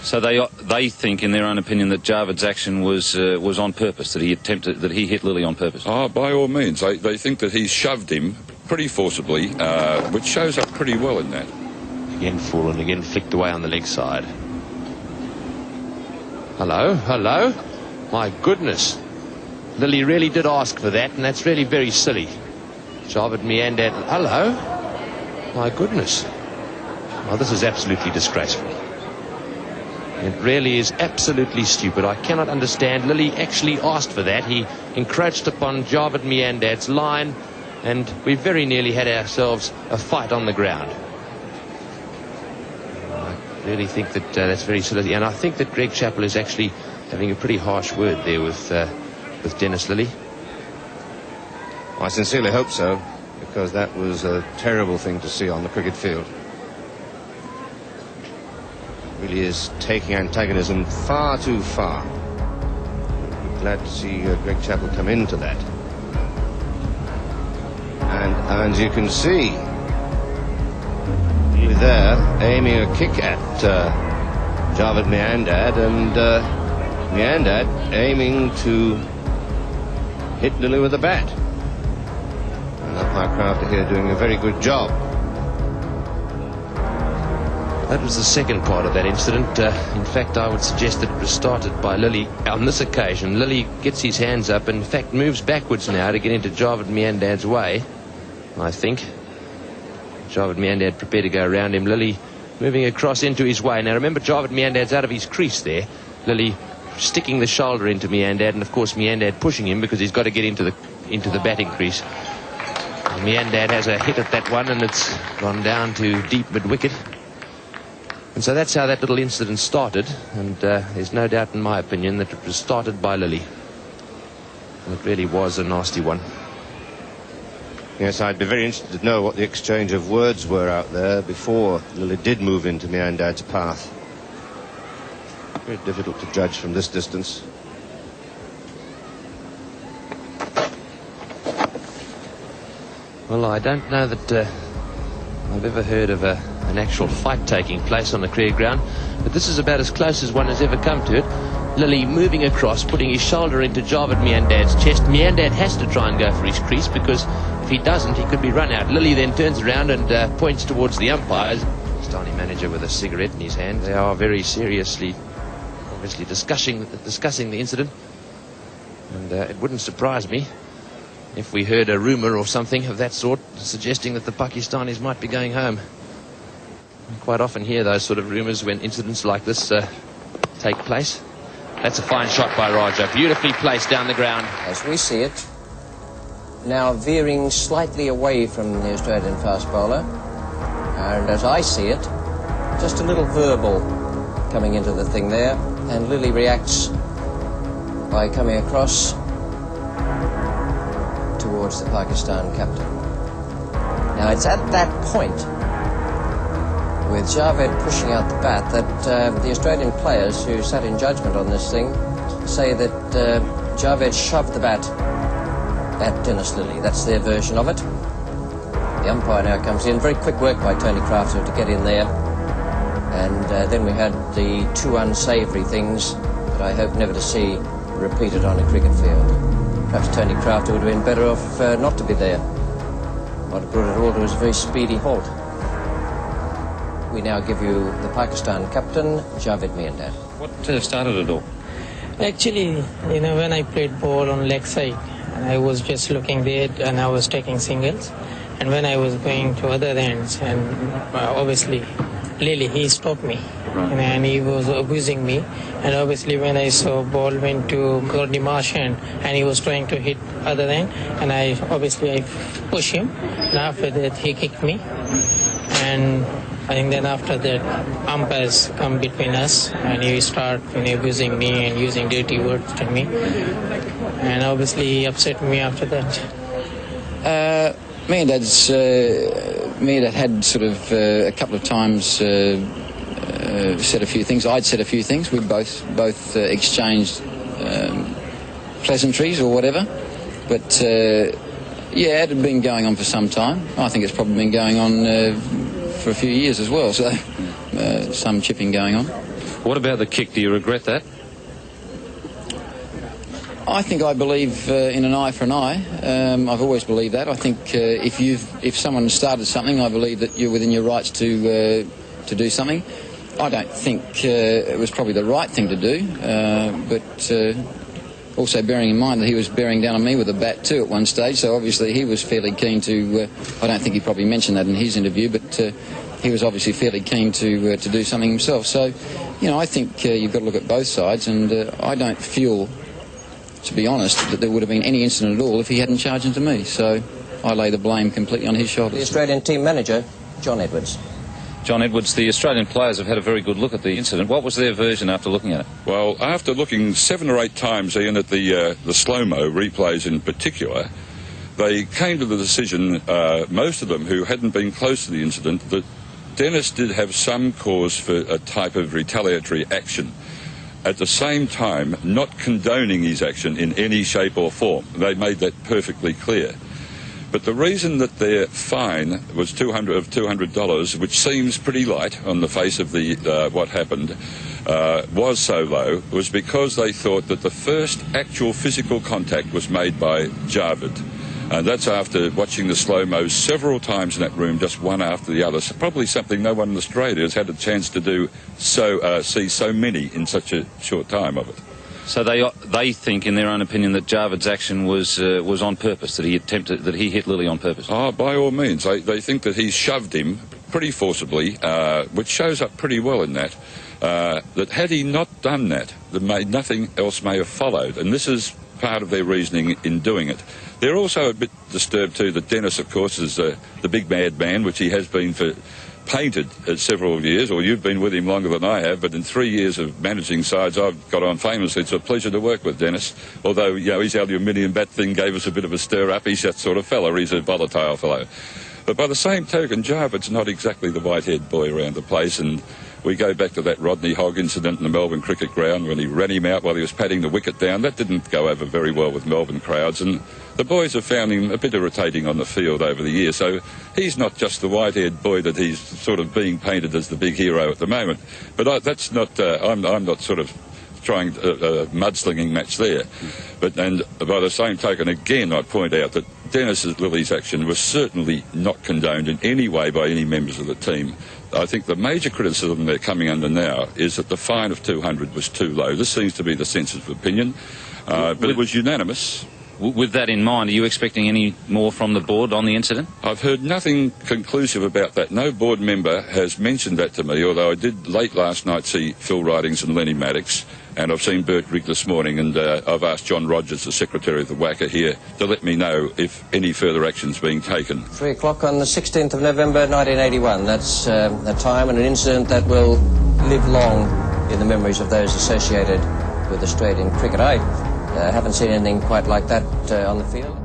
So they think, in their own opinion, that Javed's action was on purpose, that he hit Lillee on purpose. Oh, by all means. They think that he shoved him pretty forcibly, which shows up pretty well in that. Again full and again flicked away on the leg side. Hello, hello. My goodness. Lillee really did ask for that, and that's really very silly. Javed Miandad, hello. My goodness. Well, this is absolutely disgraceful. It really is absolutely stupid. I cannot understand. Lillee actually asked for that. He encroached upon Javed Miandad's line, and we very nearly had ourselves a fight on the ground. I really think that that's very silly, and I think that Greg Chappell is actually having a pretty harsh word there with Dennis Lillee. I sincerely hope so, because that was a terrible thing to see on the cricket field. Really is taking antagonism far too far. I'm glad to see Greg Chappell come into that. And as you can see, he's there aiming a kick at Javed Miandad, and Miandad aiming to hit Lillee with the bat. And umpire Crafter here doing a very good job. That was the second part of that incident. In fact, I would suggest that it was started by Lillee on this occasion. Lillee gets his hands up and, in fact, moves backwards now to get into Javed Miandad's way, I think. Javed Miandad prepared to go around him. Lillee moving across into his way. Now, remember, Javed Miandad's out of his crease there. Lillee sticking the shoulder into Miandad, and, of course, Miandad pushing him because he's got to get into the batting crease. And Miandad has a hit at that one, and it's gone down to deep mid-wicket. And so that's how that little incident started, and there's no doubt in my opinion that it was started by Lillee. And it really was a nasty one. Yes, I'd be very interested to know what the exchange of words were out there before Lillee did move into Miandad's path. Very difficult to judge from this distance. Well, I don't know that I've ever heard of an actual fight taking place on the cricket ground, but this is about as close as one has ever come to it. Lillee moving across, putting his shoulder into Javed Miandad's chest. Miandad has to try and go for his crease, because if he doesn't, he could be run out. Lillee then turns around and points towards the umpires. Pakistani manager with a cigarette in his hand. They are very seriously, obviously, discussing the incident, and it wouldn't surprise me if we heard a rumour or something of that sort suggesting that the Pakistanis might be going home. We quite often hear those sort of rumours when incidents like this take place. That's a fine shot by Raja, beautifully placed down the ground. As we see it, now veering slightly away from the Australian fast bowler, and as I see it, just a little verbal coming into the thing there, and Lillee reacts by coming across towards the Pakistan captain. Now it's at that point, with Javed pushing out the bat, that the Australian players who sat in judgment on this thing say that Javed shoved the bat at Dennis Lillee. That's their version of it. The umpire now comes in. Very quick work by Tony Crafter to get in there. And then we had the two unsavoury things that I hope never to see repeated on a cricket field. Perhaps Tony Crafter would have been better off not to be there. Might have brought it all to a very speedy halt. We now give you the Pakistan captain, Javed Miandad. What started it all? Actually, when I played ball on leg side, and I was just looking there and I was taking singles. And when I was going to other ends, and obviously Lillee, he stopped me. Right. And he was abusing me. And obviously when I saw ball went to Gordy Marsh and he was trying to hit other end, and I pushed him. And after that he kicked me. And I think then after that umpires come between us and he start abusing me and using dirty words to me. And obviously he upset me after that. Miandad had sort of a couple of times said a few things. I'd said a few things. We both exchanged pleasantries or whatever. But yeah, it had been going on for some time. I think it's probably been going on for a few years as well. So some chipping going on. What about the kick? Do you regret that? I think I believe in an eye for an eye. I've always believed that. I think if someone started something, I believe that you're within your rights to do something. I don't think it was probably the right thing to do, but also bearing in mind that he was bearing down on me with a bat too at one stage, so obviously he was fairly keen to, I don't think he probably mentioned that in his interview, but he was obviously fairly keen to do something himself. So, you know, I think you've got to look at both sides, and I don't feel, to be honest, that there would have been any incident at all if he hadn't charged into me. So I lay the blame completely on his shoulders. The Australian team manager, John Edwards. John Edwards, the Australian players have had a very good look at the incident. What was their version after looking at it? Well, after looking 7 or 8 times, Ian, at the slow-mo replays in particular, they came to the decision, most of them who hadn't been close to the incident, that Dennis did have some cause for a type of retaliatory action. At the same time, not condoning his action in any shape or form. They made that perfectly clear. But the reason that their fine was $200, which seems pretty light on the face of the what happened, was so low, was because they thought that the first actual physical contact was made by Javed. And that's after watching the slow-mo several times in that room, just one after the other. So probably something no one in Australia has had a chance to do, see so many in such a short time of it. So they think, in their own opinion, that Javed's action was on purpose, that he hit Lillee on purpose. Oh, by all means. They think that he shoved him pretty forcibly, which shows up pretty well in that. That had he not done that, nothing else may have followed. And this is part of their reasoning in doing it. They're also a bit disturbed too that Dennis, of course, is the big mad man, which he has been for painted several years, or you've been with him longer than I have, but in 3 years of managing sides, I've got on famously. It's a pleasure to work with Dennis, although, you know, his aluminium bat thing gave us a bit of a stir-up. He's that sort of fellow. He's a volatile fellow. But by the same token, Javed's not exactly the white-haired boy around the place, and we go back to that Rodney Hogg incident in the Melbourne cricket ground when he ran him out while he was patting the wicket down. That didn't go over very well with Melbourne crowds, and the boys have found him a bit irritating on the field over the years. So he's not just the white-haired boy that he's sort of being painted as the big hero at the moment. But that's not, I'm not sort of trying a mudslinging match there. And by the same token, again, I'd point out that Lillee's action was certainly not condoned in any way by any members of the team. I think the major criticism they're coming under now is that the fine of $200 was too low. This seems to be the sensitive opinion, but it was unanimous. With that in mind, are you expecting any more from the board on the incident? I've heard nothing conclusive about that. No board member has mentioned that to me, although I did late last night see Phil Ridings and Lenny Maddox, and I've seen Bert Rigg this morning, and I've asked John Rogers, the secretary of the WACA here, to let me know if any further action's being taken. 3 o'clock on the 16th of November 1981. That's a time and an incident that will live long in the memories of those associated with Australian cricket. I haven't seen anything quite like that on the field.